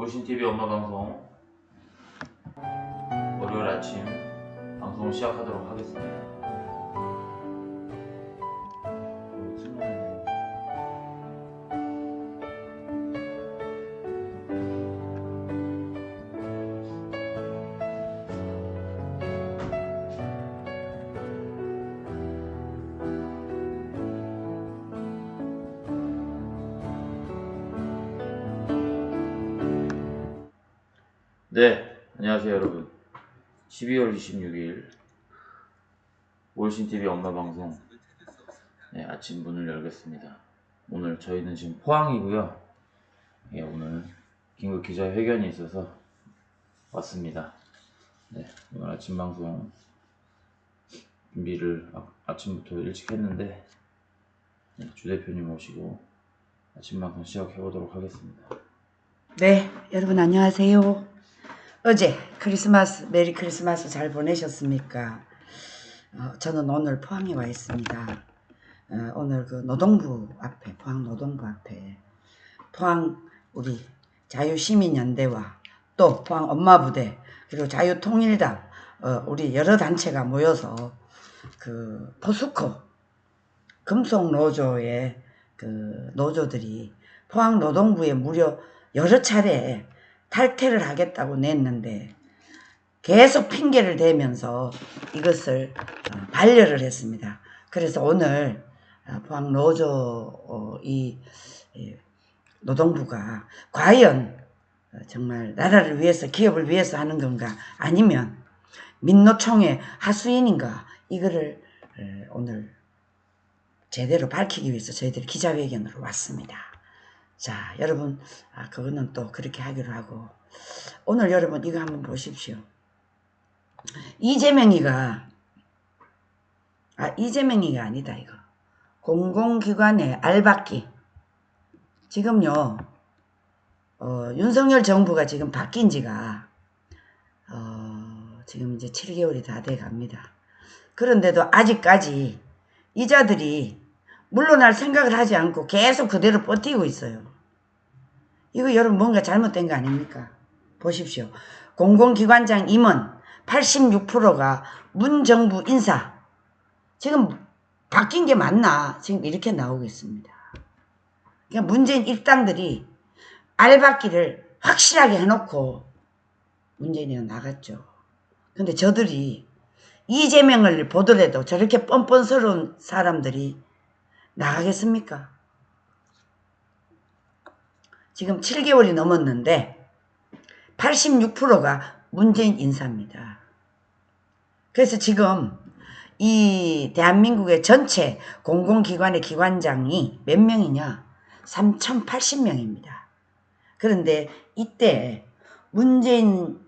올신TV 엄마 방송 월요일 아침 방송을 시작하도록 하겠습니다. 네, 안녕하세요 여러분. 12월 26일 올신TV 엄마방송 아침 문을 열겠습니다. 오늘 저희는 지금 포항이고요. 오늘 긴급 기자회견이 있어서 왔습니다. 오늘 아침 방송 준비를 아침부터 일찍 했는데 주 대표님 모시고 아침 방송 시작해보도록 하겠습니다. 네, 여러분 안녕하세요. 어제 크리스마스, 메리 크리스마스 잘 보내셨습니까? 저는 오늘 포항에 와 있습니다. 오늘 그 노동부 앞에, 포항 노동부 앞에 포항 우리 자유시민연대와 또 포항 엄마부대 그리고 자유통일당 우리 여러 단체가 모여서 그 포스코 금속노조의 그 노조들이 포항 노동부에 무려 여러 차례 탈퇴를 하겠다고 냈는데 계속 핑계를 대면서 이것을 반려를 했습니다. 그래서 오늘 포항 노조 이 노동부가 과연 정말 나라를 위해서 기업을 위해서 하는 건가 아니면 민노총의 하수인인가 이거를 오늘 제대로 밝히기 위해서 저희들이 기자회견으로 왔습니다. 자, 여러분, 그거는 또 그렇게 하기로 하고, 오늘 여러분 이거 한번 보십시오. 이재명이가 아니다, 이거. 공공기관의 알박기. 지금요, 윤석열 정부가 지금 바뀐 지가, 지금 이제 7개월이 다 돼 갑니다. 그런데도 아직까지 이자들이 물러날 생각을 하지 않고 계속 그대로 버티고 있어요. 이거 여러분 뭔가 잘못된 거 아닙니까? 보십시오. 공공기관장 임원 86%가 문정부 인사. 지금 바뀐 게 맞나? 지금 이렇게 나오고 있습니다. 그러니까 문재인 일당들이 알박기를 확실하게 해놓고 문재인이가 나갔죠. 근데 저들이 이재명을 보더라도 저렇게 뻔뻔스러운 사람들이 나가겠습니까? 지금 7개월이 넘었는데 86%가 문재인 인사입니다. 그래서 지금 이 대한민국의 전체 공공기관의 기관장이 몇 명이냐? 3080명입니다. 그런데 이때 문재인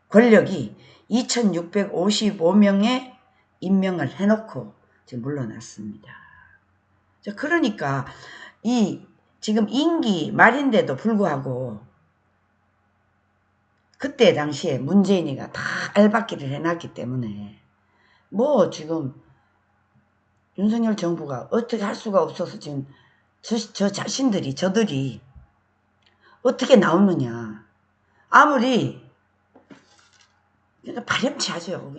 권력이 2655명의 임명을 해놓고 지금 물러났습니다. 그러니까 지금 임기 말인데도 불구하고 그때 당시에 문재인이가 다 알박기를 해놨기 때문에 뭐 지금 윤석열 정부가 어떻게 할 수가 없어서 지금 저들이 어떻게 나오느냐. 아무리 그러니까 파렴치하죠.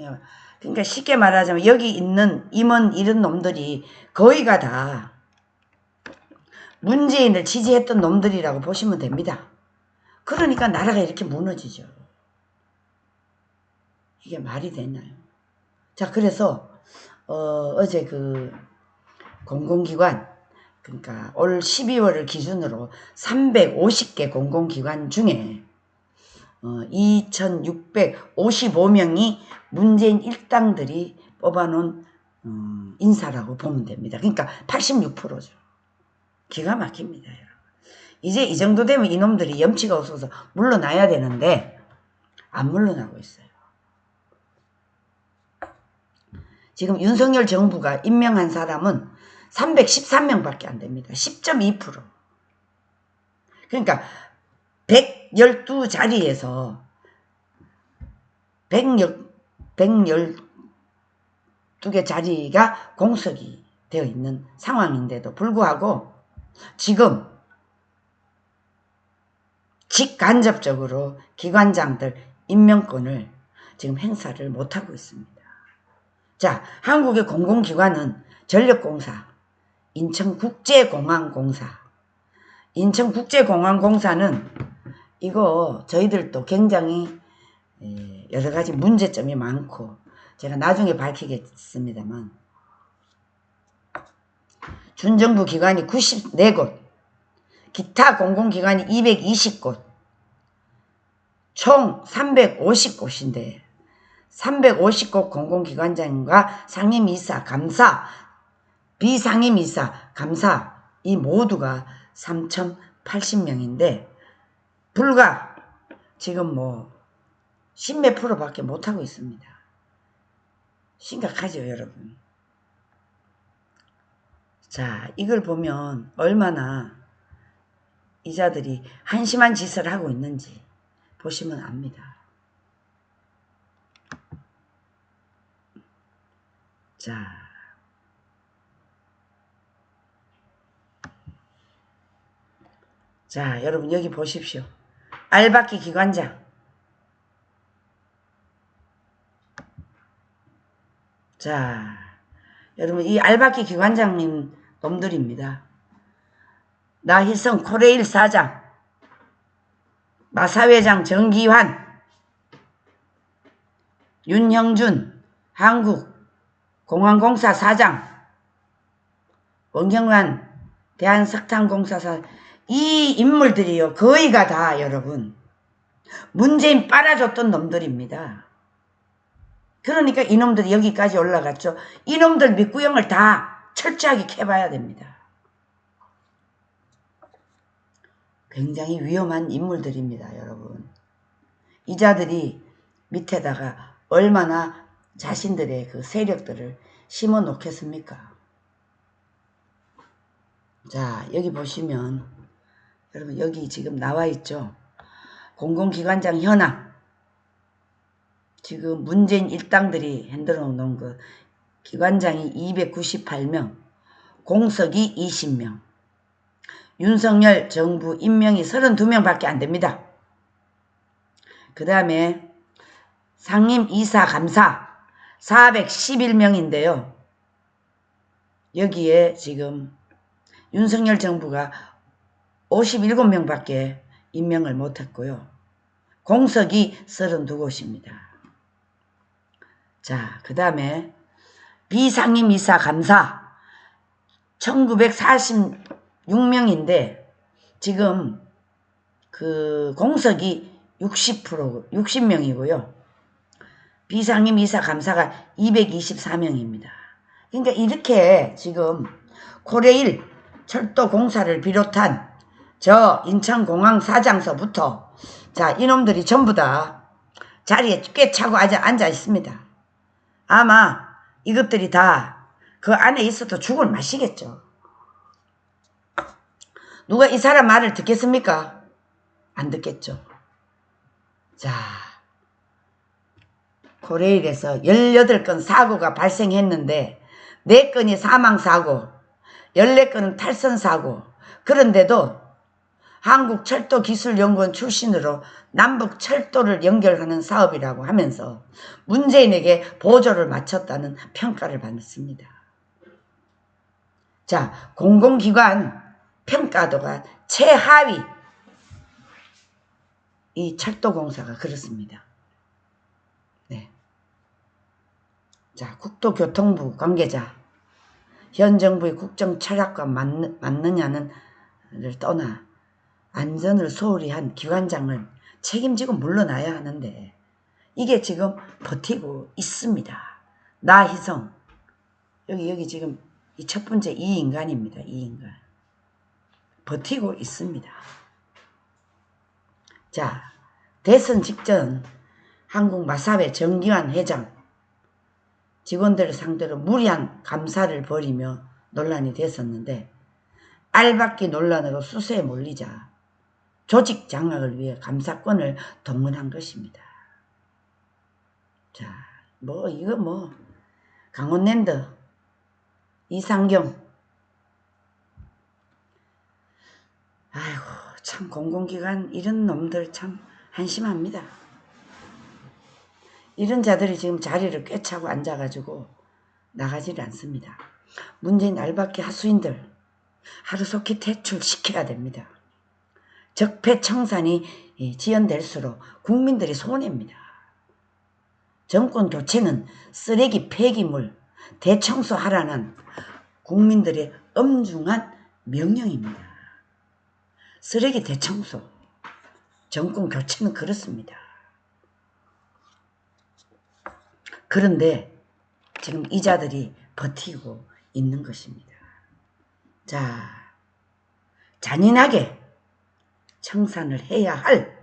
그러니까 쉽게 말하자면 여기 있는 임원 이런 놈들이 거의가 다 문재인을 지지했던 놈들이라고 보시면 됩니다. 그러니까 나라가 이렇게 무너지죠. 이게 말이 되나요? 자, 그래서 어제 그 공공기관 그러니까 올 12월을 기준으로 350개 공공기관 중에 2655명이 문재인 일당들이 뽑아놓은 인사라고 보면 됩니다. 그러니까 86%죠. 기가 막힙니다. 여러분. 이제 이 정도 되면 이놈들이 염치가 없어서 물러나야 되는데 안 물러나고 있어요. 지금 윤석열 정부가 임명한 사람은 313명밖에 안 됩니다. 10.2%. 그러니까 112자리에서 112개 자리가 공석이 되어 있는 상황인데도 불구하고 지금 직간접적으로 기관장들 임명권을 지금 행사를 못하고 있습니다. 자, 한국의 공공기관은 전력공사, 인천국제공항공사. 인천국제공항공사는 이거 저희들도 굉장히 여러 가지 문제점이 많고 제가 나중에 밝히겠습니다만 준정부 기관이 94곳, 기타 공공기관이 220곳, 총 350곳인데 350곳 공공기관장과 상임이사, 감사, 비상임이사, 감사 이 모두가 3,080명인데 불과 지금 뭐 10몇 프로밖에 못하고 있습니다. 심각하죠, 여러분. 자, 이걸 보면 얼마나 이자들이 한심한 짓을 하고 있는지 보시면 압니다. 자, 여러분 여기 보십시오. 알박기 기관장. 자, 여러분 이 알박기 기관장님 놈들입니다. 나희성 코레일 사장, 마사회장 정기환, 윤형준 한국공항공사 사장, 원경환 대한석탄공사 사장, 이 인물들이요 거의가 다 여러분 문재인 빨아줬던 놈들입니다. 그러니까 이놈들이 여기까지 올라갔죠. 이놈들 밑구녕을 다 철저하게 캐봐야 됩니다. 굉장히 위험한 인물들입니다, 여러분. 이자들이 밑에다가 얼마나 자신들의 그 세력들을 심어 놓겠습니까? 자, 여기 보시면 여러분 여기 지금 나와 있죠. 공공기관장 현황. 지금 문재인 일당들이 흔들어 놓은 거 기관장이 298명, 공석이 20명, 윤석열 정부 임명이 32명밖에 안 됩니다. 그 다음에 상임 이사 감사 411명인데요. 여기에 지금 윤석열 정부가 57명밖에 임명을 못했고요. 공석이 32곳입니다. 자, 그 다음에 비상임 이사 감사 1946명인데 지금 그 공석이 60명이고요. 비상임 이사 감사가 224명입니다. 그러니까 이렇게 지금 코레일 철도 공사를 비롯한 저 인천공항 사장서부터 자 이놈들이 전부 다 자리에 꽤 차고 앉아 있습니다. 아마 이것들이 다 그 안에 있어도 죽을 맛이겠죠. 누가 이 사람 말을 듣겠습니까? 안 듣겠죠. 자, 코레일에서 18건 사고가 발생했는데 4건이 사망사고, 14건은 탈선사고, 그런데도 한국철도기술연구원 출신으로 남북철도를 연결하는 사업이라고 하면서 문재인에게 보조를 마쳤다는 평가를 받습니다. 자, 공공기관 평가도가 최하위 이 철도공사가 그렇습니다. 네. 자, 국토교통부 관계자 현 정부의 국정 철학과 맞느냐는 를 떠나 안전을 소홀히 한 기관장을 책임지고 물러나야 하는데 이게 지금 버티고 있습니다. 나희성 여기 지금 이 첫 번째 이 인간입니다. 이 인간 버티고 있습니다. 자, 대선 직전 한국 마사회 정기환 회장 직원들을 상대로 무리한 감사를 벌이며 논란이 됐었는데 알박기 논란으로 수세에 몰리자 조직 장악을 위해 감사권을 동원한 것입니다. 자, 이거 강원랜드 이상경 아이고 참 공공기관 이런 놈들 참 한심합니다. 이런 자들이 지금 자리를 꿰차고 앉아가지고 나가지를 않습니다. 문재인 알박기 하수인들 하루속히 퇴출시켜야 됩니다. 적폐청산이 지연될수록 국민들이 손해입니다. 정권 교체는 쓰레기 폐기물 대청소하라는 국민들의 엄중한 명령입니다. 쓰레기 대청소, 정권 교체는 그렇습니다. 그런데 지금 이 자들이 버티고 있는 것입니다. 자, 잔인하게 청산을 해야 할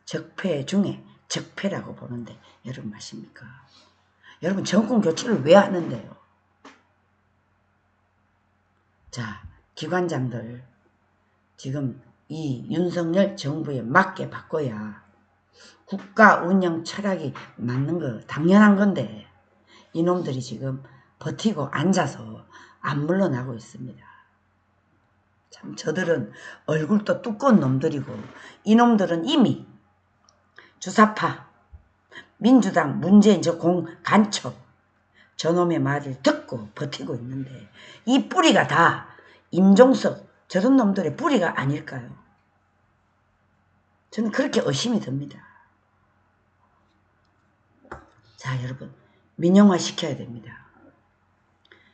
적폐 중에 적폐라고 보는데 여러분 맞습니까? 여러분 정권 교체를 왜 하는데요? 자, 기관장들 지금 이 윤석열 정부에 맞게 바꿔야 국가 운영 철학이 맞는 거 당연한 건데 이놈들이 지금 버티고 앉아서 안 물러나고 있습니다. 참 저들은 얼굴도 두꺼운 놈들이고 이놈들은 이미 주사파, 민주당, 문재인 간첩 저놈의 말을 듣고 버티고 있는데 이 뿌리가 다 임종석 저런 놈들의 뿌리가 아닐까요? 저는 그렇게 의심이 듭니다. 자, 여러분 민영화 시켜야 됩니다.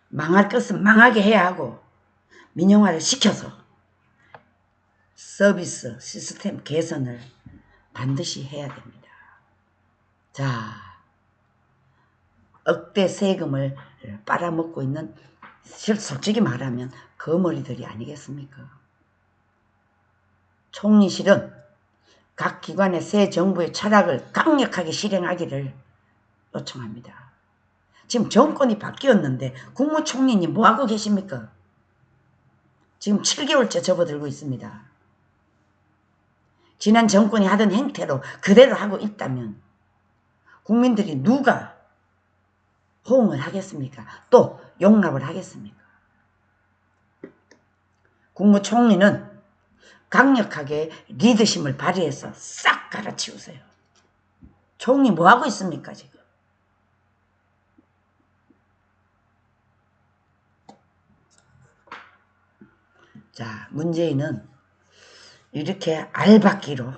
망할 것은 망하게 해야 하고 민영화를 시켜서 서비스 시스템 개선을 반드시 해야 됩니다. 자, 억대 세금을 빨아먹고 있는 솔직히 말하면 거머리들이 아니겠습니까? 총리실은 각 기관의 새 정부의 철학을 강력하게 실행하기를 요청합니다. 지금 정권이 바뀌었는데 국무총리님 뭐하고 계십니까? 지금 7개월째 접어들고 있습니다. 지난 정권이 하던 행태로 그대로 하고 있다면 국민들이 누가 호응을 하겠습니까? 또 용납을 하겠습니까? 국무총리는 강력하게 리더십을 발휘해서 싹 갈아치우세요. 총리 뭐하고 있습니까 지금? 자, 문재인은 이렇게 알박기로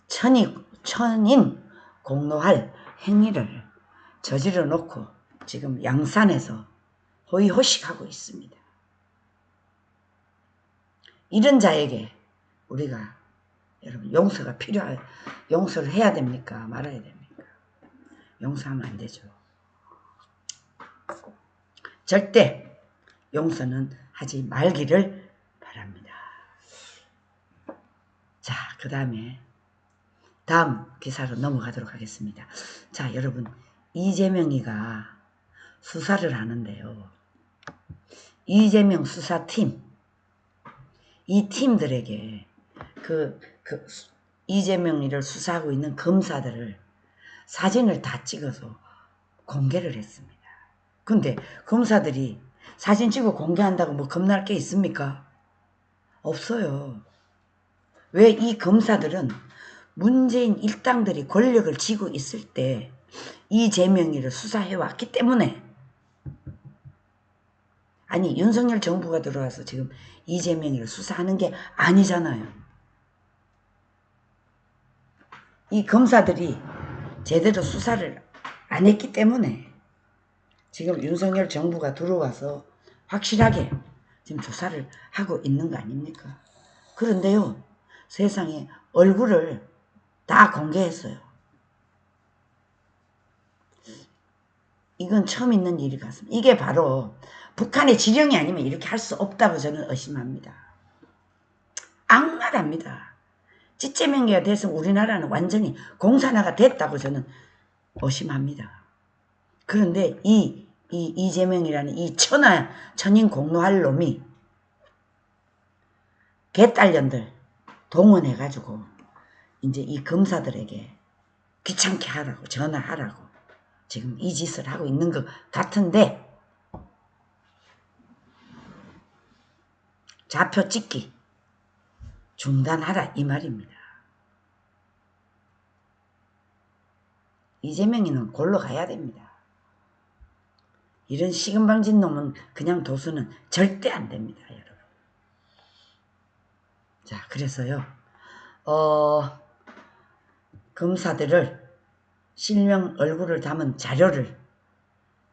천인 공노할 행위를 저질러 놓고 지금 양산에서 호의호식하고 있습니다. 이런 자에게 우리가 여러분 용서가 용서를 해야 됩니까? 말아야 됩니까? 용서하면 안 되죠. 절대 용서는 하지 말기를 바랍니다. 자, 그 다음에 다음 기사로 넘어가도록 하겠습니다. 자, 여러분 이재명이가 수사를 하는데요. 이재명 수사팀 이 팀들에게 이재명이를 수사하고 있는 검사들을 사진을 다 찍어서 공개를 했습니다. 근데 검사들이 사진 찍어 공개한다고 뭐 겁날 게 있습니까? 없어요. 왜 이 검사들은 문재인 일당들이 권력을 쥐고 있을 때 이재명이를 수사해왔기 때문에 아니 윤석열 정부가 들어와서 지금 이재명이를 수사하는 게 아니잖아요. 이 검사들이 제대로 수사를 안 했기 때문에 지금 윤석열 정부가 들어와서 확실하게 지금 조사를 하고 있는 거 아닙니까? 그런데요, 세상에 얼굴을 다 공개했어요. 이건 처음 있는 일이 같습니다. 이게 바로 북한의 지령이 아니면 이렇게 할 수 없다고 저는 의심합니다. 악랄합니다. 찌째명기가 돼서 우리나라는 완전히 공산화가 됐다고 저는 의심합니다. 그런데 이재명이라는 이 천인 공노할 놈이 개딸년들 동원해가지고 이제 이 검사들에게 귀찮게 하라고 전화하라고 지금 이 짓을 하고 있는 것 같은데 좌표 찍기 중단하라 이 말입니다. 이재명이는 골로 가야 됩니다. 이런 시금방진 놈은 그냥 도수는 절대 안 됩니다, 여러분. 자, 그래서요, 검사들을 실명 얼굴을 담은 자료를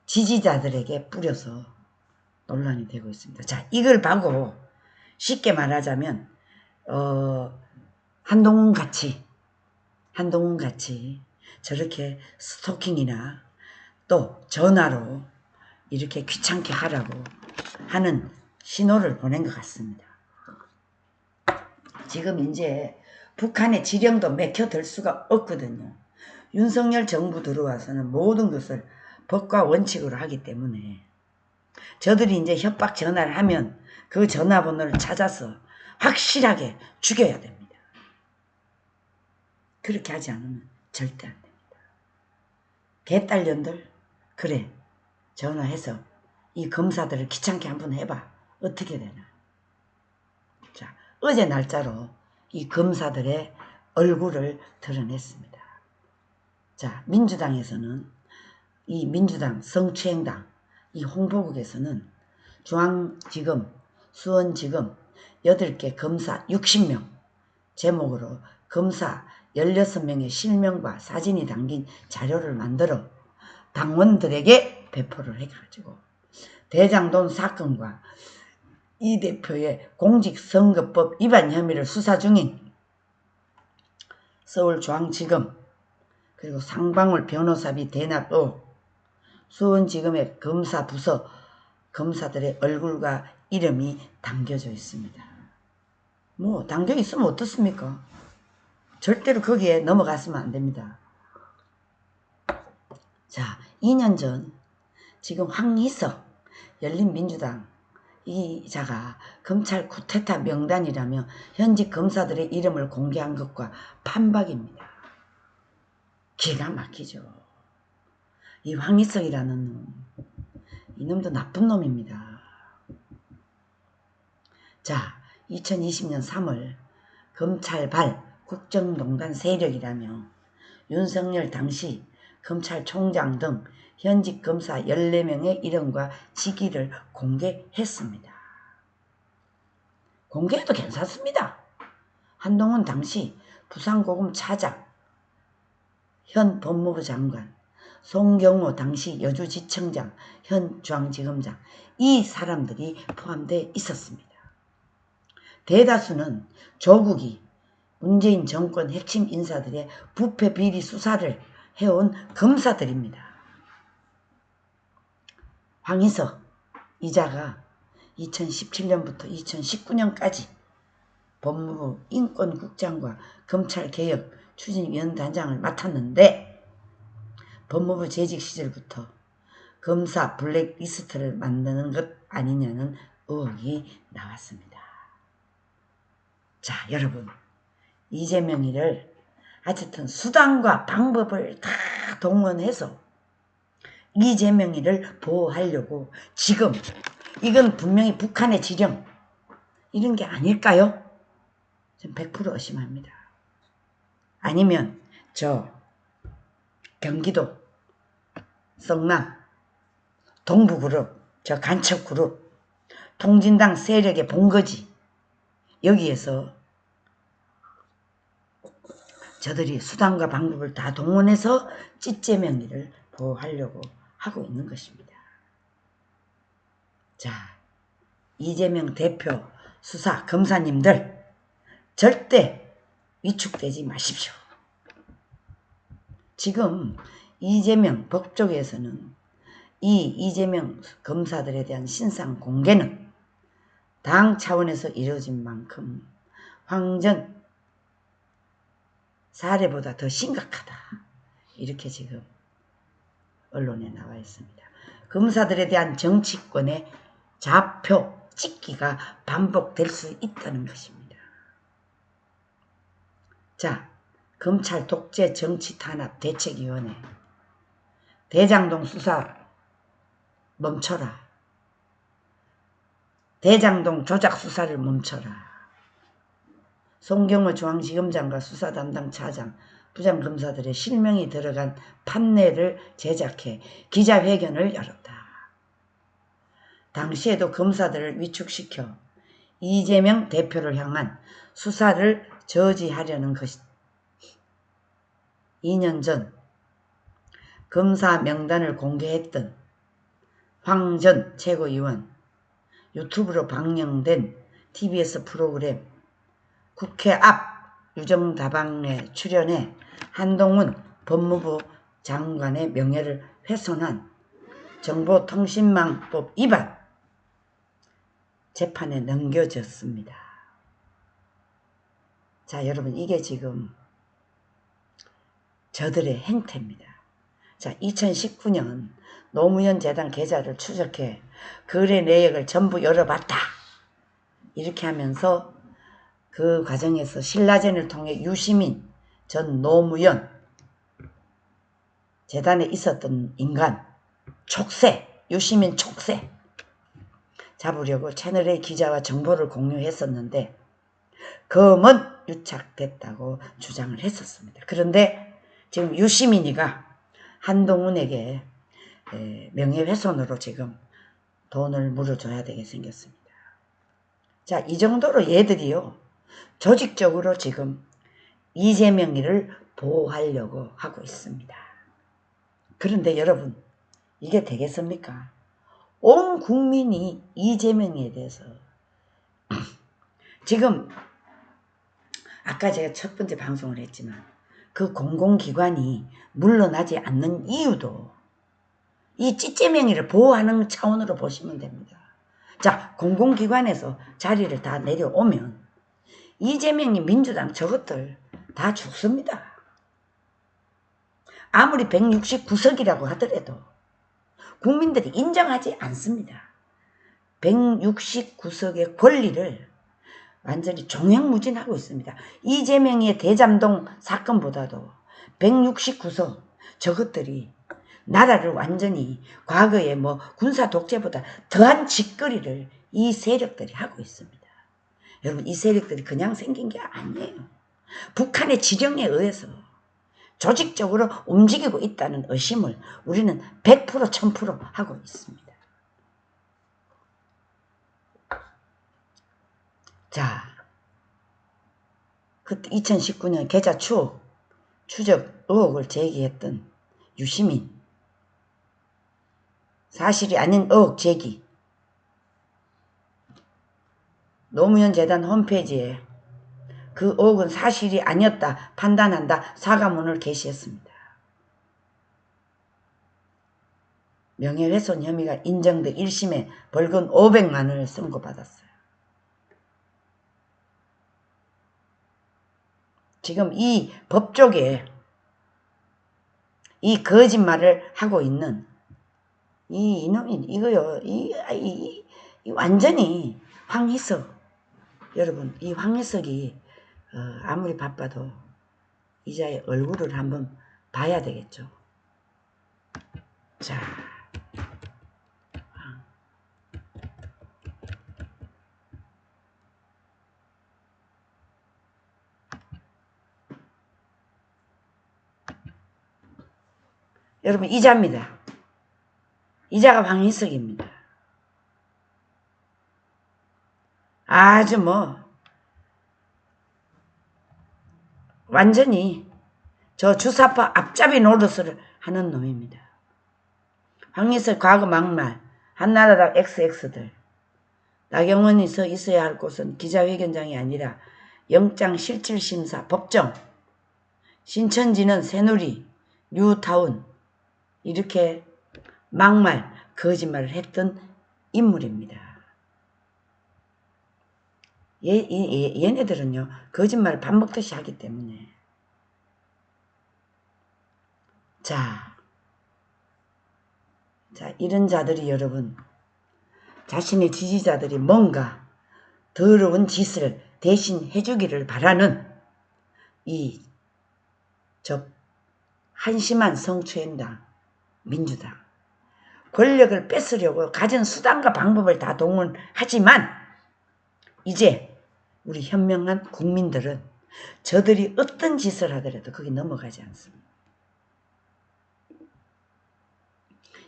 지지자들에게 뿌려서 논란이 되고 있습니다. 자, 이걸 보고 쉽게 말하자면 한동훈 같이 저렇게 스토킹이나 또 전화로 이렇게 귀찮게 하라고 하는 신호를 보낸 것 같습니다. 지금 이제 북한의 지령도 맥혀들 수가 없거든요. 윤석열 정부 들어와서는 모든 것을 법과 원칙으로 하기 때문에 저들이 이제 협박 전화를 하면 그 전화번호를 찾아서 확실하게 죽여야 됩니다. 그렇게 하지 않으면 절대 안 됩니다. 개딸년들, 그래, 전화해서 이 검사들을 귀찮게 한번 해봐. 어떻게 되나. 자, 어제 날짜로 이 검사들의 얼굴을 드러냈습니다. 자, 민주당에서는 이 민주당 성추행당 이 홍보국에서는 중앙지검, 수원지검 8개 검사 60명 제목으로 검사 16명의 실명과 사진이 담긴 자료를 만들어 당원들에게 배포를 해가지고 대장동 사건과 이 대표의 공직선거법 위반 혐의를 수사 중인 서울중앙지검 그리고 상방울 변호사비 대납 후 수원지검의 검사 부서 검사들의 얼굴과 이름이 담겨져 있습니다. 뭐 담겨 있으면 어떻습니까? 절대로 거기에 넘어갔으면 안 됩니다. 자, 2년 전 지금 황희석 열린민주당 이 자가 검찰 쿠데타 명단이라며 현직 검사들의 이름을 공개한 것과 판박입니다. 기가 막히죠. 이 황희석이라는 놈, 이놈도 나쁜 놈입니다. 자, 2020년 3월 검찰발 국정농단 세력이라며 윤석열 당시 검찰총장 등 현직 검사 14명의 이름과 직위를 공개했습니다. 공개해도 괜찮습니다. 한동훈 당시 부산고검 차장, 현 법무부 장관, 송경호 당시 여주지청장, 현 중앙지검장 이 사람들이 포함되어 있었습니다. 대다수는 조국이 문재인 정권 핵심 인사들의 부패 비리 수사를 해온 검사들입니다. 황희석 이자가 2017년부터 2019년까지 법무부 인권국장과 검찰개혁 추진위원단장을 맡았는데 법무부 재직 시절부터 검사 블랙리스트를 만드는 것 아니냐는 의혹이 나왔습니다. 자, 여러분, 이재명이를 어쨌든 수단과 방법을 다 동원해서 이재명이를 보호하려고 지금 이건 분명히 북한의 지령 이런 게 아닐까요? 전 100% 의심합니다. 아니면 저 경기도 성남 동부그룹 저 간첩그룹 통진당 세력의 본거지 여기에서 저들이 수단과 방법을 다 동원해서 찌재명이를 보호하려고 하고 있는 것입니다. 자, 이재명 대표 수사 검사님들 절대 위축되지 마십시오. 지금 이재명 법조계에서는 이 이재명 검사들에 대한 신상 공개는 당 차원에서 이루어진 만큼 황전 사례보다 더 심각하다. 이렇게 지금 언론에 나와 있습니다. 검사들에 대한 정치권의 좌표 찍기가 반복될 수 있다는 것입니다. 자, 검찰 독재 정치 탄압 대책위원회 대장동 수사 멈춰라. 대장동 조작 수사를 멈춰라. 송경호 중앙지검장과 수사담당 차장, 부장검사들의 실명이 들어간 판례를 제작해 기자회견을 열었다. 당시에도 검사들을 위축시켜 이재명 대표를 향한 수사를 저지하려는 것이다. 2년 전 검사 명단을 공개했던 황 전 최고위원, 유튜브로 방영된 TBS 프로그램 국회 앞 유정다방에 출연해 한동훈 법무부 장관의 명예를 훼손한 정보통신망법 위반 재판에 넘겨졌습니다. 자, 여러분, 이게 지금 저들의 행태입니다. 자, 2019년 노무현 재단 계좌를 추적해 거래 내역을 전부 열어봤다. 이렇게 하면서 그 과정에서 신라젠을 통해 유시민 전 노무현 재단에 있었던 인간 촉새, 유시민 촉새 잡으려고 채널A 기자와 정보를 공유했었는데 검은 유착됐다고 주장을 했었습니다. 그런데 지금 유시민이가 한동훈에게 명예훼손으로 지금 돈을 물어줘야 되게 생겼습니다. 자, 이 정도로 얘들이요, 조직적으로 지금 이재명이를 보호하려고 하고 있습니다. 그런데 여러분, 이게 되겠습니까? 온 국민이 이재명에 대해서 지금 아까 제가 첫 번째 방송을 했지만 그 공공기관이 물러나지 않는 이유도 이 찌재명이를 보호하는 차원으로 보시면 됩니다. 자, 공공기관에서 자리를 다 내려오면 이재명이 민주당 저것들 다 죽습니다. 아무리 169석이라고 하더라도 국민들이 인정하지 않습니다. 169석의 권리를 완전히 종횡무진하고 있습니다. 이재명의 대잠동 사건보다도 169석 저것들이 나라를 완전히 과거에 뭐 군사 독재보다 더한 짓거리를 이 세력들이 하고 있습니다. 여러분, 이 세력들이 그냥 생긴 게 아니에요. 북한의 지령에 의해서 조직적으로 움직이고 있다는 의심을 우리는 100% 1000% 하고 있습니다. 자, 그때 2019년 계좌 추적 의혹을 제기했던 유시민, 사실이 아닌 의혹 제기, 노무현 재단 홈페이지에 그 의혹은 사실이 아니었다 판단한다 사과문을 게시했습니다. 명예훼손 혐의가 인정돼 1심에 벌금 500만 원을 선고받았어요. 지금 이 법조계에 이 거짓말을 하고 있는 이 이놈이 이거요. 이 완전히 황희석, 여러분, 이 황희석이 아무리 바빠도 이자의 얼굴을 한번 봐야 되겠죠. 자, 여러분, 이자입니다. 이자가 황희석입니다. 아주 완전히 저 주사파 앞잡이 노릇을 하는 놈입니다. 황희석 과거 막말, 한나라당 XX들, 나경원이 서 있어야 할 곳은 기자회견장이 아니라 영장실질심사 법정, 신천지는 새누리, 뉴타운, 이렇게 막말, 거짓말을 했던 인물입니다. 얘네들은요, 거짓말을 밥 먹듯이 하기 때문에. 자, 이런 자들이 여러분, 자신의 지지자들이 뭔가 더러운 짓을 대신 해주기를 바라는 저 한심한 성추행당, 민주당. 권력을 뺏으려고 가진 수단과 방법을 다 동원하지만 이제 우리 현명한 국민들은 저들이 어떤 짓을 하더라도 거기 넘어가지 않습니다.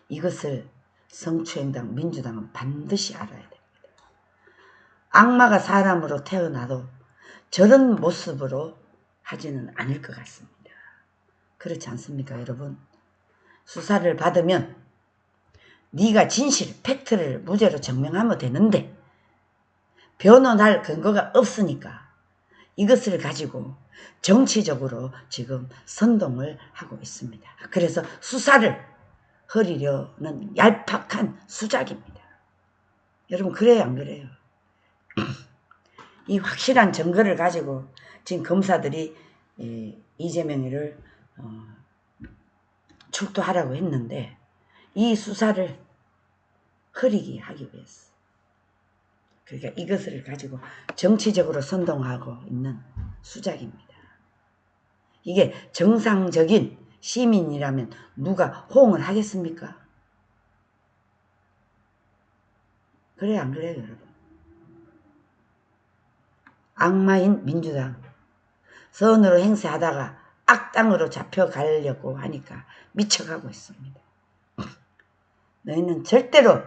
이것을 성추행당 민주당은 반드시 알아야 됩니다. 악마가 사람으로 태어나도 저런 모습으로 하지는 않을 것 같습니다. 그렇지 않습니까, 여러분? 수사를 받으면 네가 진실, 팩트를 무죄로 증명하면 되는데 변호할 근거가 없으니까 이것을 가지고 정치적으로 지금 선동을 하고 있습니다. 그래서 수사를 허리려는 얄팍한 수작입니다. 여러분 그래요 안 그래요? 이 확실한 증거를 가지고 지금 검사들이 이재명이를 출두하라고 했는데 이 수사를 흐리게 하기 위해서 그러니까 이것을 가지고 정치적으로 선동하고 있는 수작입니다. 이게 정상적인 시민이라면 누가 호응을 하겠습니까? 그래요 안 그래요 여러분? 악마인 민주당 선으로 행세하다가 악당으로 잡혀가려고 하니까 미쳐가고 있습니다. 너희는 절대로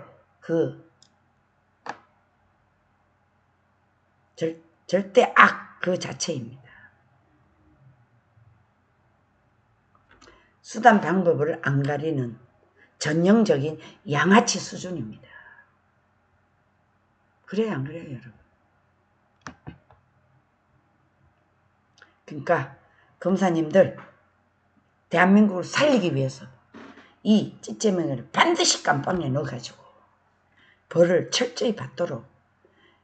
절대 악 그 자체입니다. 수단 방법을 안 가리는 전형적인 양아치 수준입니다. 그래요 안 그래요 여러분? 그러니까 검사님들 대한민국을 살리기 위해서 이 찌찌명을 반드시 깜빵에 넣어가지고 벌을 철저히 받도록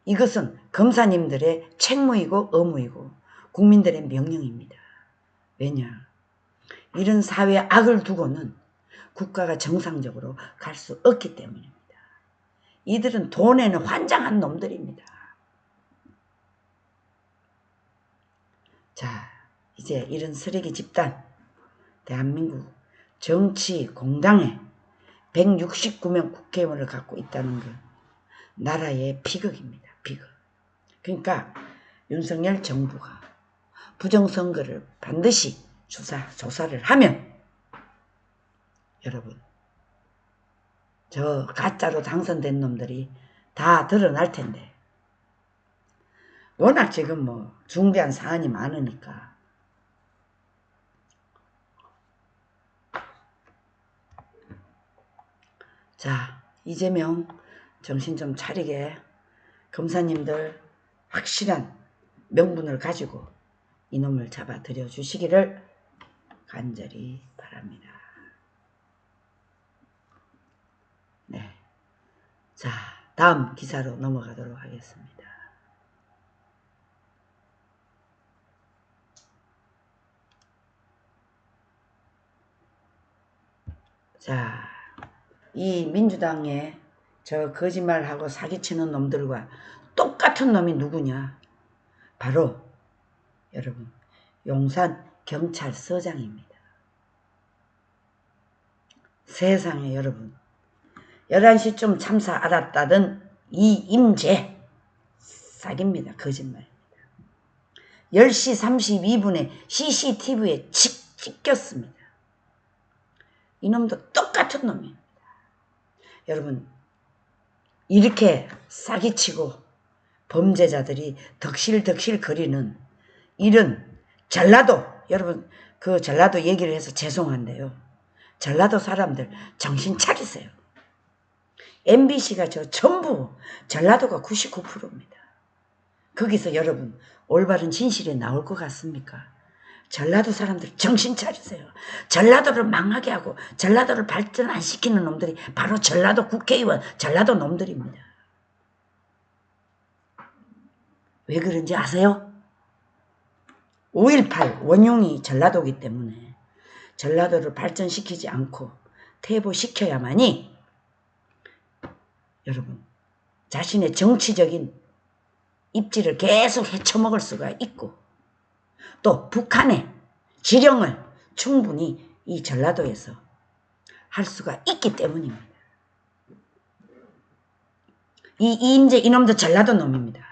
이것은 검사님들의 책무이고 의무이고 국민들의 명령입니다. 왜냐? 이런 사회의 악을 두고는 국가가 정상적으로 갈 수 없기 때문입니다. 이들은 돈에는 환장한 놈들입니다. 자, 이제 이런 쓰레기 집단 대한민국 정치 공당에 169명 국회의원을 갖고 있다는 것 나라의 비극입니다. 비극. 그러니까 윤석열 정부가 부정선거를 반드시 조사를 하면 여러분 저 가짜로 당선된 놈들이 다 드러날 텐데 워낙 지금 뭐 중대한 사안이 많으니까 자 이재명 정신 좀 차리게 검사님들 확실한 명분을 가지고 이놈을 잡아들여 주시기를 간절히 바랍니다. 네. 자, 다음 기사로 넘어가도록 하겠습니다. 자, 이 민주당의 저 거짓말하고 사기치는 놈들과 똑같은 놈이 누구냐? 바로 여러분 용산 경찰서장입니다. 세상에 여러분 11시쯤 참사 알았다던 이임재 사기입니다. 거짓말입니다. 10시 32분에 CCTV에 찍혔습니다. 이놈도 똑같은 놈입니다. 여러분 이렇게 사기치고 범죄자들이 덕실덕실 거리는 이런 전라도 여러분 그 전라도 얘기를 해서 죄송한데요. 전라도 사람들 정신 차리세요. MBC가 저 전부 전라도가 99%입니다. 거기서 여러분 올바른 진실이 나올 것 같습니까? 전라도 사람들 정신 차리세요. 전라도를 망하게 하고 전라도를 발전 안 시키는 놈들이 바로 전라도 국회의원, 전라도 놈들입니다. 왜 그런지 아세요? 5.18 원흉이 전라도이기 때문에 전라도를 발전시키지 않고 퇴보시켜야만이 여러분 자신의 정치적인 입지를 계속 헤쳐먹을 수가 있고 또 북한의 지령을 충분히 이 전라도에서 할 수가 있기 때문입니다. 이 이임재 이놈도 전라도 놈입니다.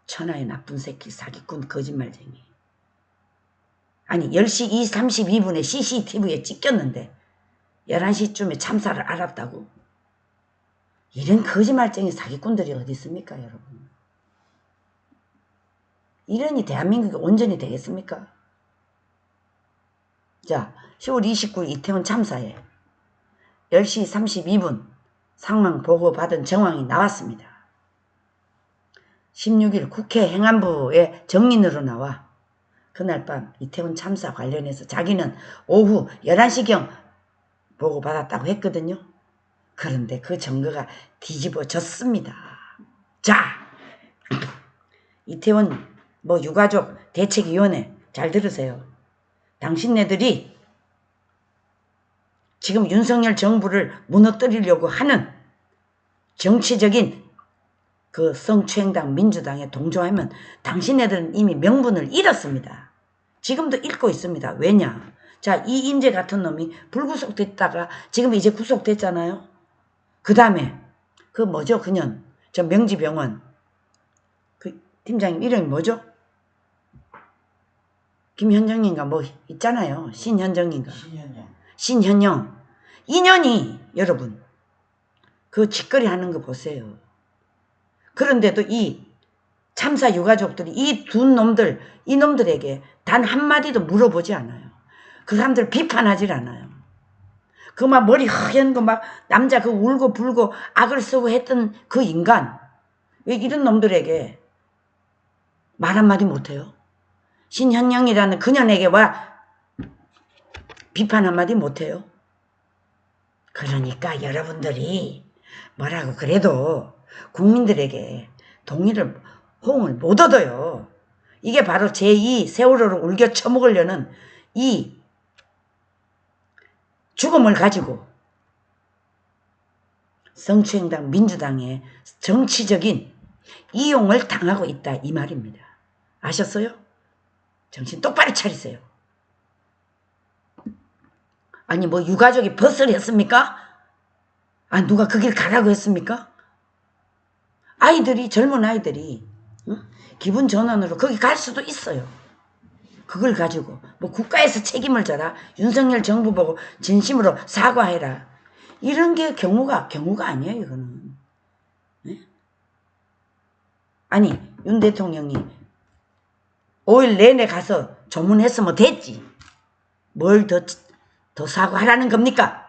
천하의 나쁜 새끼 사기꾼 거짓말쟁이. 아니 10시 32분에 CCTV에 찍혔는데 11시쯤에 참사를 알았다고? 이런 거짓말쟁이 사기꾼들이 어디 있습니까 여러분? 이러니 대한민국이 온전히 되겠습니까? 자, 10월 29일 이태원 참사에 10시 32분 상황 보고받은 정황이 나왔습니다. 16일 국회 행안부의 정인으로 나와 그날 밤 이태원 참사 관련해서 자기는 오후 11시경 보고받았다고 했거든요. 그런데 그 증거가 뒤집어졌습니다. 자, 이태원 유가족 대책위원회 잘 들으세요. 당신네들이 지금 윤석열 정부를 무너뜨리려고 하는 정치적인 그 성추행당 민주당에 동조하면 당신네들은 이미 명분을 잃었습니다. 지금도 잃고 있습니다. 왜냐? 자, 이인재 같은 놈이 불구속됐다가 지금 이제 구속됐잖아요. 그 다음에 그 뭐죠? 그년 저 명지병원 그 팀장님 이름이 뭐죠? 김현정인가 뭐 있잖아요. 신현정인가. 신현영. 인연이 여러분 그 짓거리 하는 거 보세요. 그런데도 이 참사 유가족들이 이 두 놈들 이놈들에게 단 한마디도 물어보지 않아요. 그 사람들 비판하질 않아요. 그 막 머리 하얀 거 막 남자 그 울고 불고 악을 쓰고 했던 그 인간 왜 이런 놈들에게 말 한마디 못해요? 신현영이라는 그년에게 와 비판 한마디 못해요? 그러니까 여러분들이 뭐라고 그래도 국민들에게 동의를 호응을 못 얻어요. 이게 바로 제2 세월호를 울겨 처먹으려는 이 죽음을 가지고 성추행당 민주당의 정치적인 이용을 당하고 있다 이 말입니다. 아셨어요? 정신 똑바로 차리세요. 아니 뭐 유가족이 버스를 했습니까? 아 누가 그 길 가라고 했습니까? 아이들이 젊은 아이들이 기분 전환으로 거기 갈 수도 있어요. 그걸 가지고 뭐 국가에서 책임을 져라. 윤석열 정부 보고 진심으로 사과해라. 이런 게 경우가 아니에요. 이거는. 네? 아니 윤 대통령이 5일 내내 가서 조문했으면 됐지. 뭘 더 사과하라는 겁니까?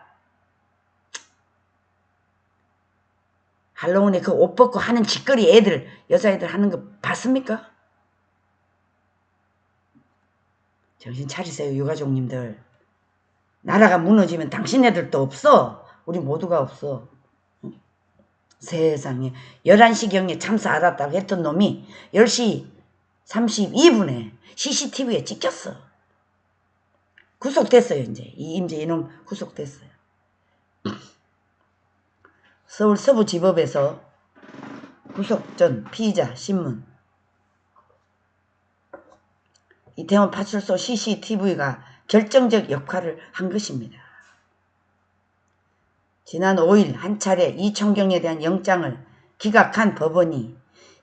할로윈에 그 옷 벗고 하는 짓거리 애들 여자애들 하는 거 봤습니까? 정신 차리세요 유가족님들. 나라가 무너지면 당신네들도 없어. 우리 모두가 없어. 세상에 11시경에 참사 알았다고 했던 놈이 10시 32분에 CCTV에 찍혔어. 구속됐어요. 이제 이놈 구속됐어요. 서울 서부지법에서 구속 전 피의자 신문. 이태원 파출소 CCTV가 결정적 역할을 한 것입니다. 지난 5일 한 차례 이청경에 대한 영장을 기각한 법원이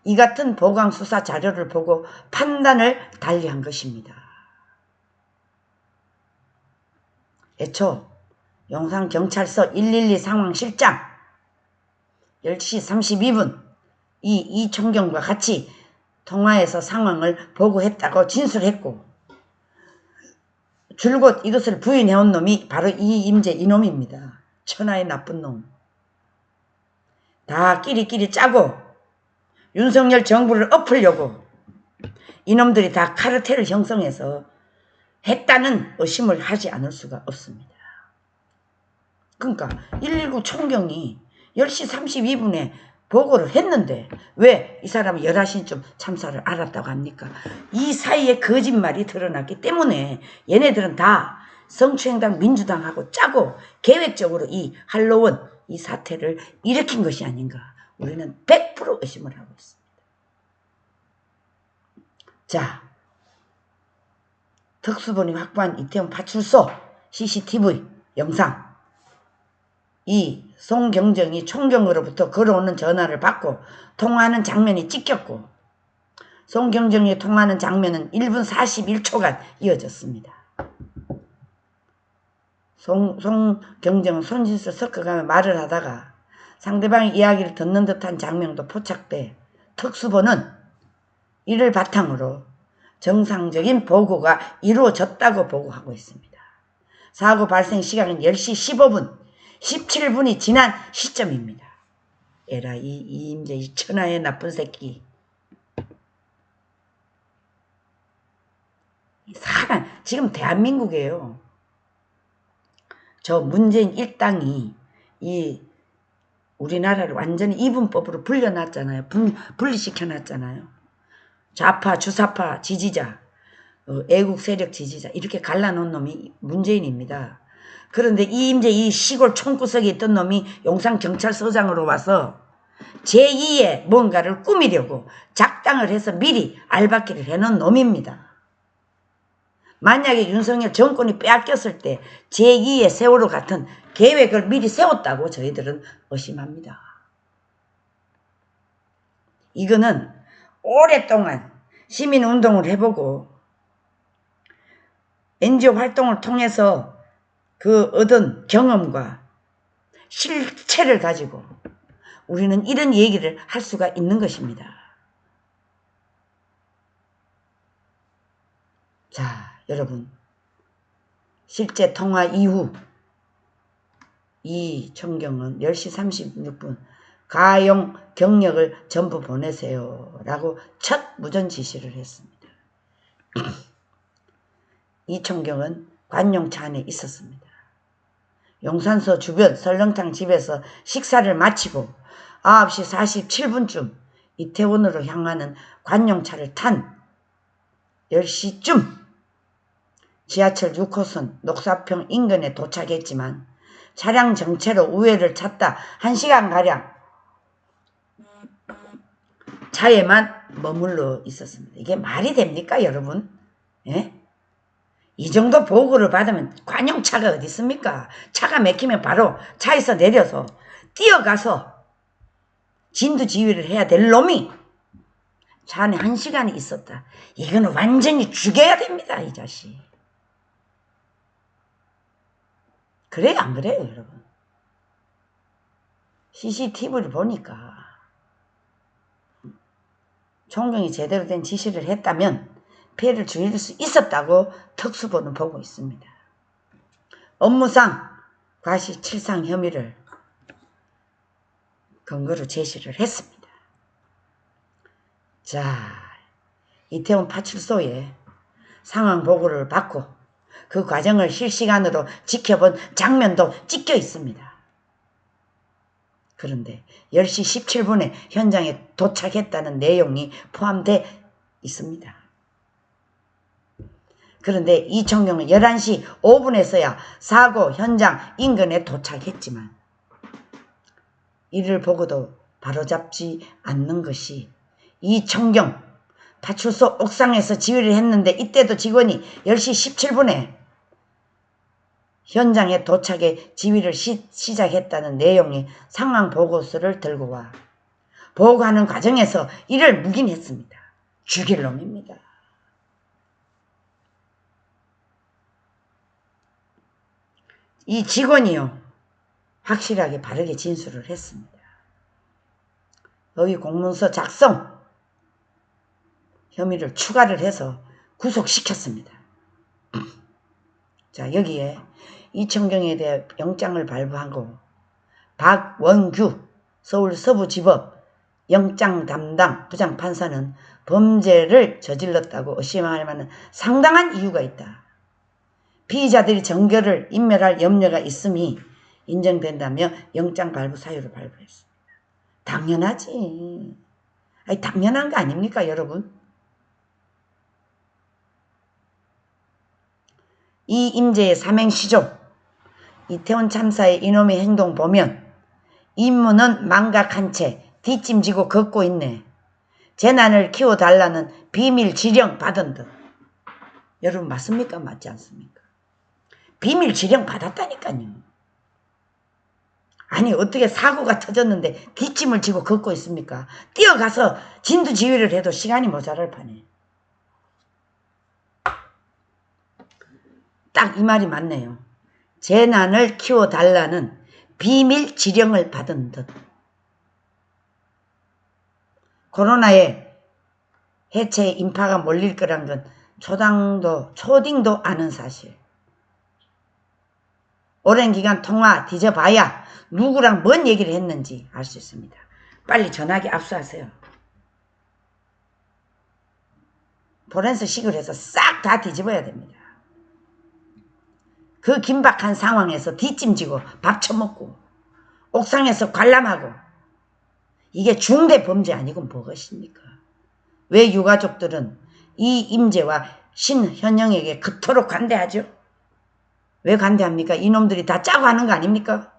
이 같은 보강수사 자료를 보고 판단을 달리한 것입니다. 애초 용산경찰서 112 상황실장 10시 32분 이청경과 같이 통화해서 상황을 보고했다고 진술했고 줄곧 이것을 부인해온 놈이 바로 이임재 이놈입니다. 천하의 나쁜 놈. 다 끼리끼리 짜고 윤석열 정부를 엎으려고 이놈들이 다 카르텔을 형성해서 했다는 의심을 하지 않을 수가 없습니다. 그러니까 119 총경이 10시 32분에 보고를 했는데 왜 이 사람이 11시쯤 참사를 알았다고 합니까? 이 사이에 거짓말이 드러났기 때문에 얘네들은 다 성추행당 민주당하고 짜고 계획적으로 이 할로윈 이 사태를 일으킨 것이 아닌가 우리는 100% 의심을 하고 있습니다. 자, 특수본이 확보한 이태원 파출소 CCTV 영상. 이 송경정이 총경으로부터 걸어오는 전화를 받고 통화하는 장면이 찍혔고 송경정이 통하는 장면은 1분 41초간 이어졌습니다. 송경정은 손짓을 섞어가며 말을 하다가 상대방의 이야기를 듣는 듯한 장면도 포착돼 특수본은 이를 바탕으로 정상적인 보고가 이루어졌다고 보고하고 있습니다. 사고 발생 시각은 10시 15분, 17분이 지난 시점입니다. 에라 이임재 이 천하의 나쁜 새끼. 사람 지금 대한민국이에요. 저 문재인 일당이 이 우리나라를 완전히 이분법으로 불려놨잖아요. 분리시켜놨잖아요. 좌파, 주사파 지지자, 애국 세력 지지자 이렇게 갈라놓은 놈이 문재인입니다. 그런데 이임재 이 시골 총구석에 있던 놈이 용산경찰서장으로 와서 제2의 뭔가를 꾸미려고 작당을 해서 미리 알박기를 해놓은 놈입니다. 만약에 윤석열 정권이 빼앗겼을 때 제2의 세월호 같은 계획을 미리 세웠다고 저희들은 의심합니다. 이거는 오랫동안 시민운동을 해보고 NGO 활동을 통해서 그 얻은 경험과 실체를 가지고 우리는 이런 얘기를 할 수가 있는 것입니다. 자, 여러분, 실제 통화 이후 이 총경은 10시 36분 가용 경력을 전부 보내세요 라고 첫 무전 지시를 했습니다. 이 총경은 관용차 안에 있었습니다. 용산서 주변 설렁탕 집에서 식사를 마치고 9시 47분쯤 이태원으로 향하는 관용차를 탄 10시쯤 지하철 6호선 녹사평 인근에 도착했지만 차량 정체로 우회를 찾다 1시간가량 차에만 머물러 있었습니다. 이게 말이 됩니까, 여러분? 예? 이 정도 보고를 받으면 관용차가 어디 있습니까? 차가 막히면 바로 차에서 내려서 뛰어가서 진두지휘를 해야 될 놈이 차 안에 1시간이 있었다. 이거는 완전히 죽여야 됩니다, 이 자식. 그래요, 안 그래요, 여러분? CCTV를 보니까 총경이 제대로 된 지시를 했다면 피해를 줄일 수 있었다고 특수본은 보고 있습니다. 업무상 과시칠상 혐의를 근거로 제시를 했습니다. 자, 이태원 파출소에 상황 보고를 받고 그 과정을 실시간으로 지켜본 장면도 찍혀 있습니다. 그런데 10시 17분에 현장에 도착했다는 내용이 포함되어 있습니다. 그런데 이 총경은 11시 5분에서야 사고 현장 인근에 도착했지만 이를 보고도 바로잡지 않는 것이 이 총경 파출소 옥상에서 지휘를 했는데 이때도 직원이 10시 17분에 현장에 도착해 지휘를 시작했다는 내용의 상황 보고서를 들고 와 보고하는 과정에서 이를 묵인했습니다. 죽일 놈입니다. 이 직원이요 확실하게 바르게 진술을 했습니다. 여기 공문서 작성 혐의를 추가를 해서 구속시켰습니다. 자, 여기에 이청경에 대해 영장을 발부하고 박원규 서울 서부지법 영장 담당 부장판사는 범죄를 저질렀다고 의심할 만한 상당한 이유가 있다. 피의자들이 정결을 인멸할 염려가 있음이 인정된다며 영장 발부 사유를 발부했습니다. 당연하지. 아니, 당연한 거 아닙니까, 여러분? 이 임재의 삼행시조, 이태원 참사의 이놈의 행동 보면 임무는 망각한 채 뒷짐지고 걷고 있네. 재난을 키워달라는 비밀 지령 받은 듯. 여러분 맞습니까? 맞지 않습니까? 비밀 지령 받았다니까요. 아니 어떻게 사고가 터졌는데 뒷짐을 지고 걷고 있습니까? 뛰어가서 진두지휘를 해도 시간이 모자랄 판에. 딱 이 말이 맞네요. 재난을 키워달라는 비밀 지령을 받은 듯. 코로나에 해체 인파가 몰릴 거란 건 초딩도 아는 사실. 오랜 기간 통화 뒤져봐야 누구랑 뭔 얘기를 했는지 알 수 있습니다. 빨리 전화기 압수하세요. 포렌스식을 해서 싹 다 뒤집어야 됩니다. 그 긴박한 상황에서 뒷짐지고 밥 처먹고 옥상에서 관람하고 이게 중대 범죄 아니고 무엇입니까? 왜 유가족들은 이 임재와 신현영에게 그토록 관대하죠? 왜 관대합니까? 이놈들이 다 짜고 하는 거 아닙니까?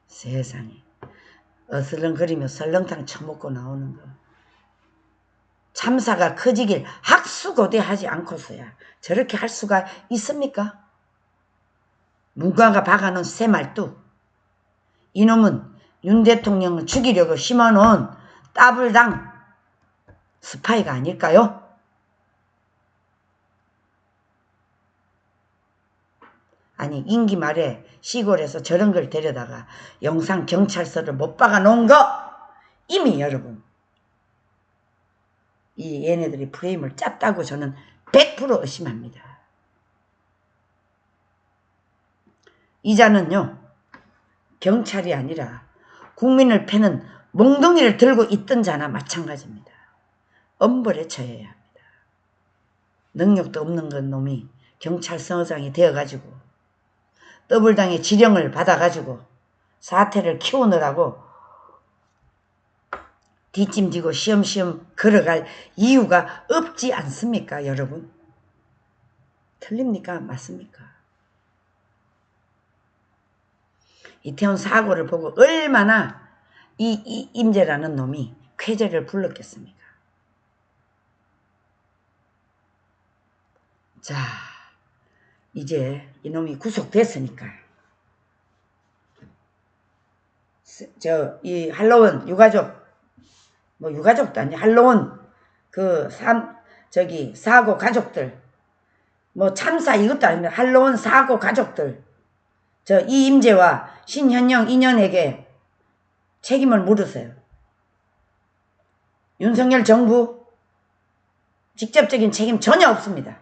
세상에 어슬렁거리며 설렁탕 처먹고 나오는 거. 참사가 커지길 학수고대하지 않고서야 저렇게 할 수가 있습니까? 문과가 박아놓은 새말뚝. 이놈은 윤 대통령을 죽이려고 심어놓은 따블당 스파이가 아닐까요? 아니 임기 말에 시골에서 저런 걸 데려다가 영상 경찰서를 못 박아놓은 거 이미 여러분 이 얘네들이 프레임을 짰다고 저는 100% 의심합니다. 이자는요 경찰이 아니라 국민을 패는 몽둥이를 들고 있던 자나 마찬가지입니다. 엄벌에 처해야 합니다. 능력도 없는 건 놈이 경찰서장이 되어가지고 더블당의 지령을 받아가지고 사태를 키우느라고 뒷짐지고 시험시험 걸어갈 이유가 없지 않습니까 여러분? 틀립니까? 맞습니까? 이태원 사고를 보고 얼마나 이 임재라는 놈이 쾌재를 불렀겠습니까? 자, 이제 이놈이 구속됐으니까 이 할로원 유가족 뭐 유가족도 아니야 할로원 사고 가족들 뭐 참사 이것도 아닙니다. 할로원 사고 가족들 이임재와 신현영 인연에게 책임을 물으세요. 윤석열 정부 직접적인 책임 전혀 없습니다.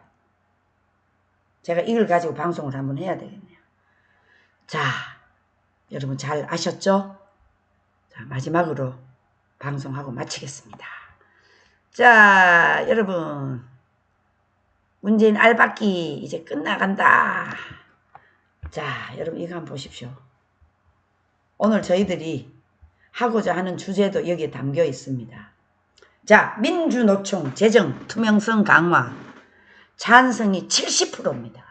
제가 이걸 가지고 방송을 한번 해야 되겠네요. 자, 여러분 잘 아셨죠? 자, 마지막으로 방송하고 마치겠습니다. 자, 여러분 문재인 알박기 이제 끝나간다. 자, 여러분 이거 한번 보십시오. 오늘 저희들이 하고자 하는 주제도 여기에 담겨 있습니다. 자, 민주노총 재정 투명성 강화 찬성이 70%입니다.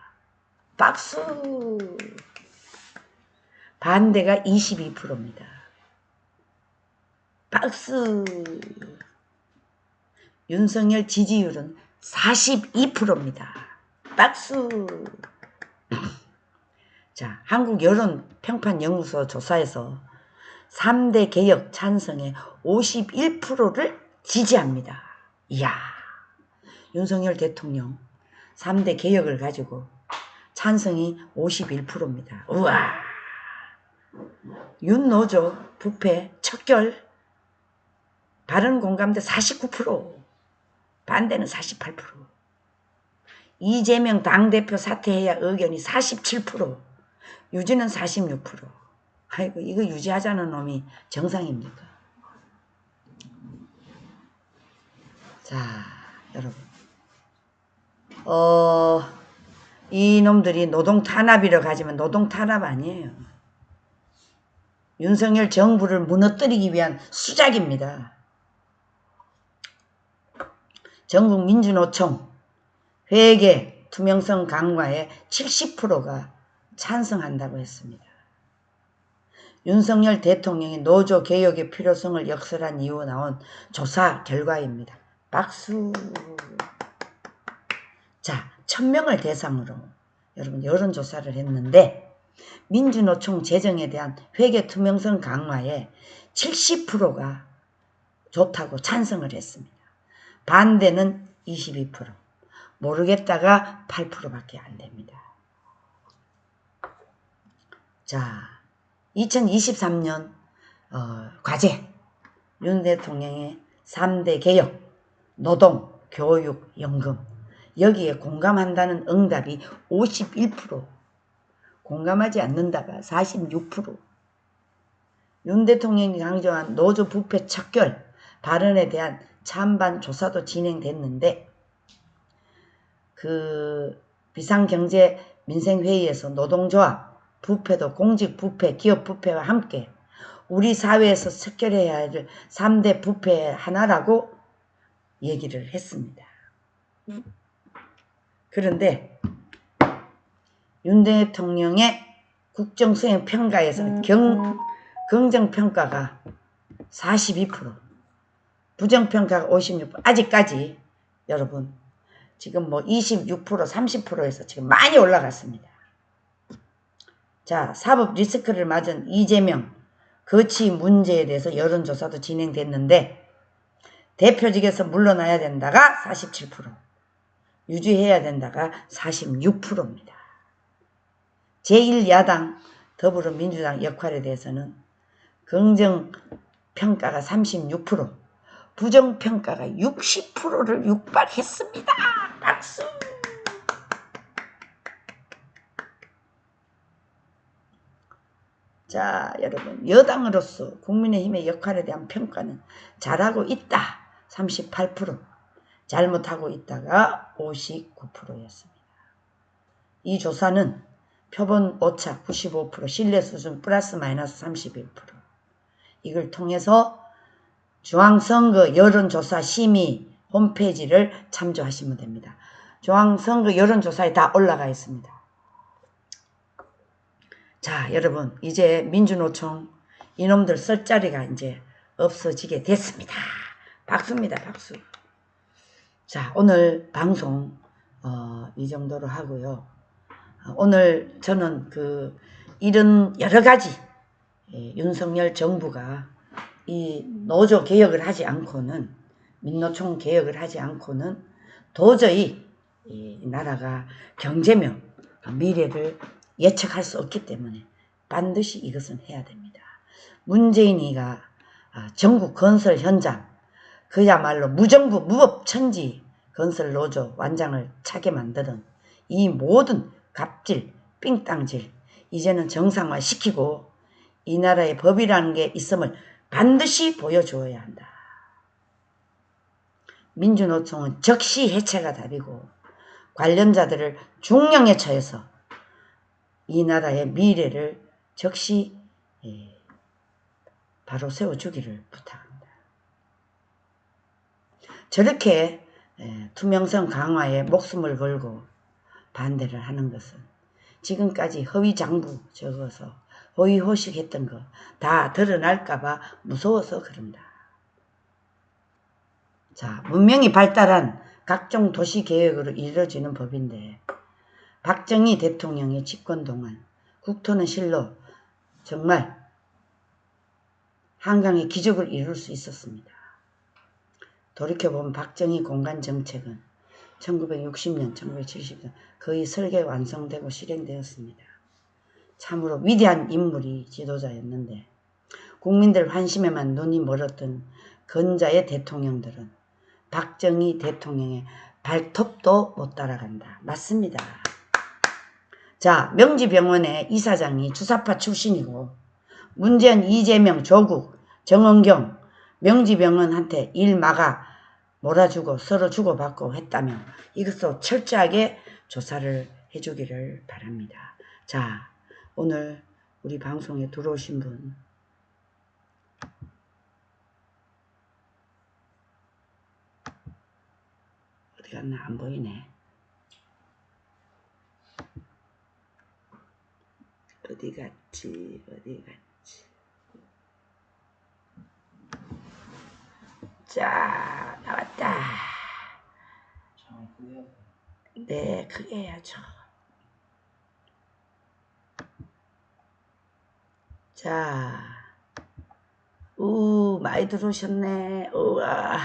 박수. 반대가 22%입니다. 박수. 윤석열 지지율은 42%입니다. 박수. 자, 한국여론평판연구소 조사에서 3대 개혁 찬성에 51%를 지지합니다. 이야, 윤석열 대통령 3대 개혁을 가지고 찬성이 51%입니다. 우와. 윤노조 부패 척결 바른공감대 49%, 반대는 48%. 이재명 당대표 사퇴해야 의견이 47%, 유지는 46%. 아이고, 이거 유지하자는 놈이 정상입니까? 자, 여러분. 이 놈들이 노동 탄압이라고 가지만 노동 탄압 아니에요. 윤석열 정부를 무너뜨리기 위한 수작입니다. 전국민주노총 회계 투명성 강화에 70%가 찬성한다고 했습니다. 윤석열 대통령이 노조 개혁의 필요성을 역설한 이후 나온 조사 결과입니다. 박수. 자, 1000명을 대상으로 여러분 여론조사를 했는데 민주노총 재정에 대한 회계 투명성 강화에 70%가 좋다고 찬성을 했습니다. 반대는 22%, 모르겠다가 8%밖에 안 됩니다. 자, 2023년 과제 윤 대통령의 3대 개혁, 노동, 교육, 연금, 여기에 공감한다는 응답이 51%, 공감하지 않는다가 46%. 윤 대통령이 강조한 노조 부패 척결 발언에 대한 찬반 조사도 진행됐는데, 그 비상경제민생회의에서 노동조합, 부패도 공직 부패, 기업 부패와 함께 우리 사회에서 척결해야 할 3대 부패의 하나라고 얘기를 했습니다. 그런데 윤 대통령의 국정수행 평가에서 긍정평가가 42%, 부정평가가 56%. 아직까지 여러분 지금 뭐 26%, 30%에서 지금 많이 올라갔습니다. 자, 사법 리스크를 맞은 이재명 거치 문제에 대해서 여론조사도 진행됐는데, 대표직에서 물러나야 된다가 47%, 유지해야 된다가 46%입니다. 제1야당 더불어민주당 역할에 대해서는 긍정평가가 36%, 부정평가가 60%를 육박했습니다. 박수! 자, 여러분, 여당으로서 국민의힘의 역할에 대한 평가는 잘하고 있다 38%, 잘못하고 있다가 59%였습니다. 이 조사는 표본 오차 95%, 신뢰 수준 플러스 마이너스 31%. 이걸 통해서 중앙선거 여론조사 심의 홈페이지를 참조하시면 됩니다. 중앙선거 여론조사에 다 올라가 있습니다. 자, 여러분, 이제 민주노총 이놈들 쓸 자리가 이제 없어지게 됐습니다. 박수입니다. 박수. 자, 오늘 방송 이 정도로 하고요. 오늘 저는 이런 여러 가지 윤석열 정부가 이 노조 개혁을 하지 않고는, 민노총 개혁을 하지 않고는 도저히 이 나라가 경제며 미래를 예측할 수 없기 때문에 반드시 이것은 해야 됩니다. 문재인이가 전국 건설 현장, 그야말로 무정부 무법천지 건설 노조 완장을 차게 만드는 이 모든 갑질, 삥땅질 이제는 정상화시키고 이 나라에 법이라는 게 있음을 반드시 보여주어야 한다. 민주노총은 즉시 해체가 답이고, 관련자들을 중형에 처해서 이 나라의 미래를 즉시 바로 세워주기를 부탁합니다. 저렇게 투명성 강화에 목숨을 걸고 반대를 하는 것은 지금까지 허위장부 적어서 허위호식했던 거 다 드러날까봐 무서워서 그런다. 자, 문명이 발달한 각종 도시계획으로 이루어지는 법인데, 박정희 대통령의 집권 동안 국토는 실로 정말 한강의 기적을 이룰 수 있었습니다. 돌이켜보면 박정희 공간정책은 1960년, 1970년 거의 설계 완성되고 실행되었습니다. 참으로 위대한 인물이 지도자였는데, 국민들 환심에만 눈이 멀었던 근자의 대통령들은 박정희 대통령의 발톱도 못 따라간다. 맞습니다. 자, 명지병원의 이사장이 주사파 출신이고, 문재인, 이재명, 조국, 정은경 명지병원한테 일 막아 몰아주고 서로 주고받고 했다면 이것도 철저하게 조사를 해주기를 바랍니다. 자, 오늘 우리 방송에 들어오신 분 어디 갔나? 안 보이네. 어디 갔지? 자, 나왔다. 네, 크게 해야죠. 자, 많이 들어오셨네. 우와.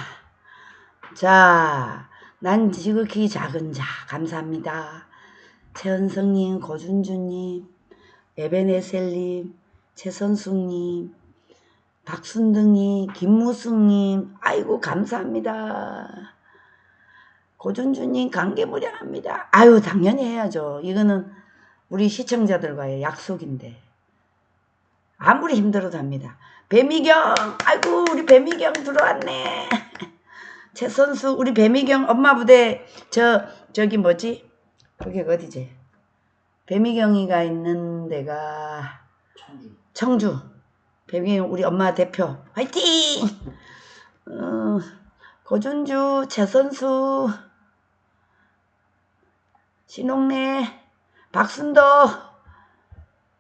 자, 난 지극히 작은 자, 감사합니다. 최은성님, 고준주님, 에베네셀님, 최선숙님, 박순등님, 김무숙님, 아이고 감사합니다. 고준주님 관계무량합니다. 아유 당연히 해야죠. 이거는 우리 시청자들과의 약속인데 아무리 힘들어도 합니다. 배미경, 아이고 우리 배미경 들어왔네. 최선수, 우리 배미경 엄마 부대 저기 뭐지? 거기가 어디지? 배미경이가 있는 데가 청주. 배미경 우리 엄마 대표 화이팅! 고준주, 최선수, 신홍래, 박순도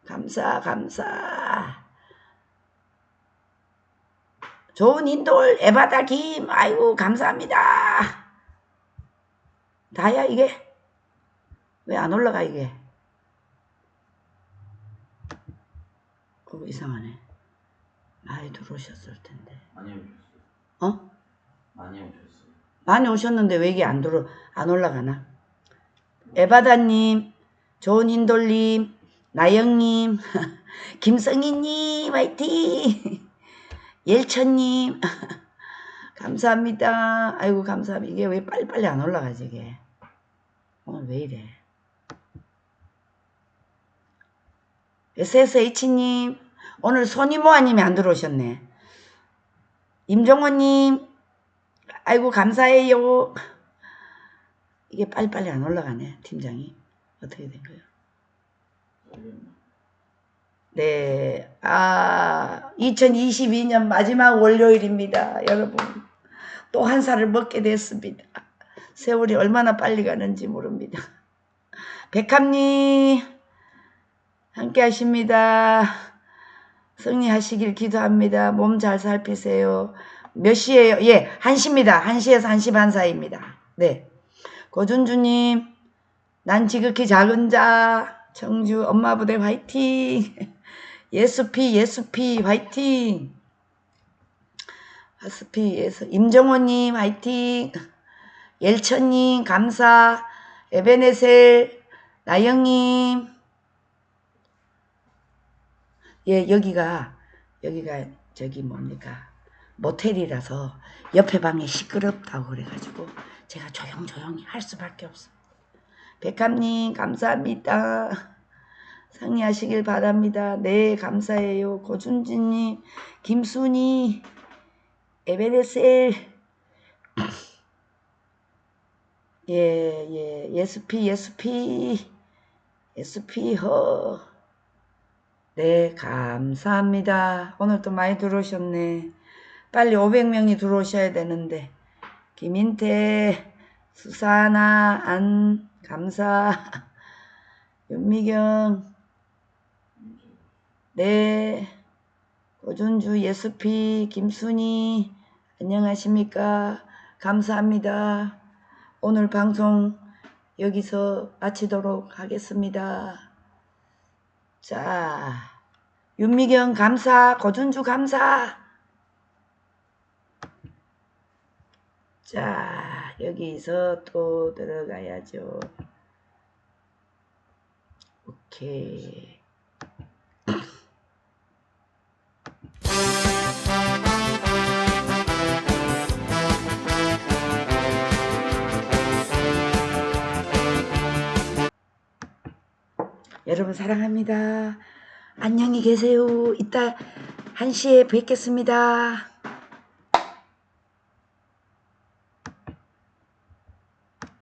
감사. 좋은 인돌, 에바다 김, 아이고 감사합니다. 다야 이게? 왜 안 올라가 이게? 이상하네. 많이 들어오셨을 텐데. 많이 오셨어요. 어? 많이 오셨어요. 많이 오셨는데 왜 이게 안 올라가나? 에바다님, 좋은 인돌님, 나영님, 김성희님, 화이팅! 옐천님, 감사합니다. 아이고, 감사합니다. 이게 왜 빨리빨리 안 올라가지, 이게? 오늘 왜 이래? SSH님, 오늘 손이모아님이 안 들어오셨네. 임종원님, 아이고, 감사해요. 이게 빨리빨리 안 올라가네, 팀장이. 어떻게 된 거예요? 네, 2022년 마지막 월요일입니다. 여러분, 또 한 살을 먹게 됐습니다. 세월이 얼마나 빨리 가는지 모릅니다. 백합님, 함께 하십니다. 승리하시길 기도합니다. 몸 잘 살피세요. 몇 시에요? 예, 1시입니다. 1시에서 1시 반 사이입니다. 네. 고준주님, 난 지극히 작은 자, 청주 엄마 부대 화이팅! 예수피 화이팅! 임정호님 화이팅! 옐천님 감사! 에베네셀 나영님, 예, 여기가 저기 뭡니까 모텔이라서 옆에 방이 시끄럽다고 그래가지고 제가 조용히 할 수밖에 없습니다. 백합님 감사합니다. 상의하시길 바랍니다. 네, 감사해요. 고준진님, 김순희, 에베네셀, 예스피허. 네, 감사합니다. 오늘 또 많이 들어오셨네. 빨리 500명이 들어오셔야 되는데. 김인태, 수사나, 안, 감사. 윤미경, 네, 고준주, 예수피, 김순희, 안녕하십니까. 감사합니다. 오늘 방송 여기서 마치도록 하겠습니다. 자, 윤미경 감사, 고준주 감사. 자, 여기서 또 들어가야죠. 오케이. 여러분 사랑합니다. 안녕히 계세요. 이따 1시에 뵙겠습니다.